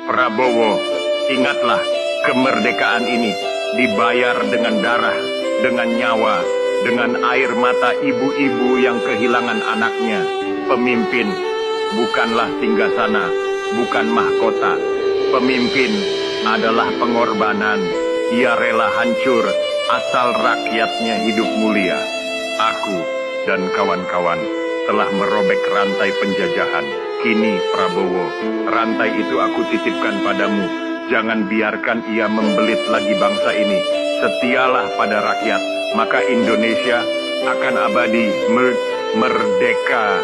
Prabowo, ingatlah, kemerdekaan ini dibayar dengan darah, dengan nyawa, dengan air mata ibu-ibu yang kehilangan anaknya. Pemimpin bukanlah singgasana, bukan mahkota. Pemimpin adalah pengorbanan. Ia rela hancur asal rakyatnya hidup mulia. Aku dan kawan-kawan telah merobek rantai penjajahan. Kini Prabowo, rantai itu aku titipkan padamu. Jangan biarkan ia membelit lagi bangsa ini. Setialah pada rakyat, maka Indonesia akan abadi merdeka.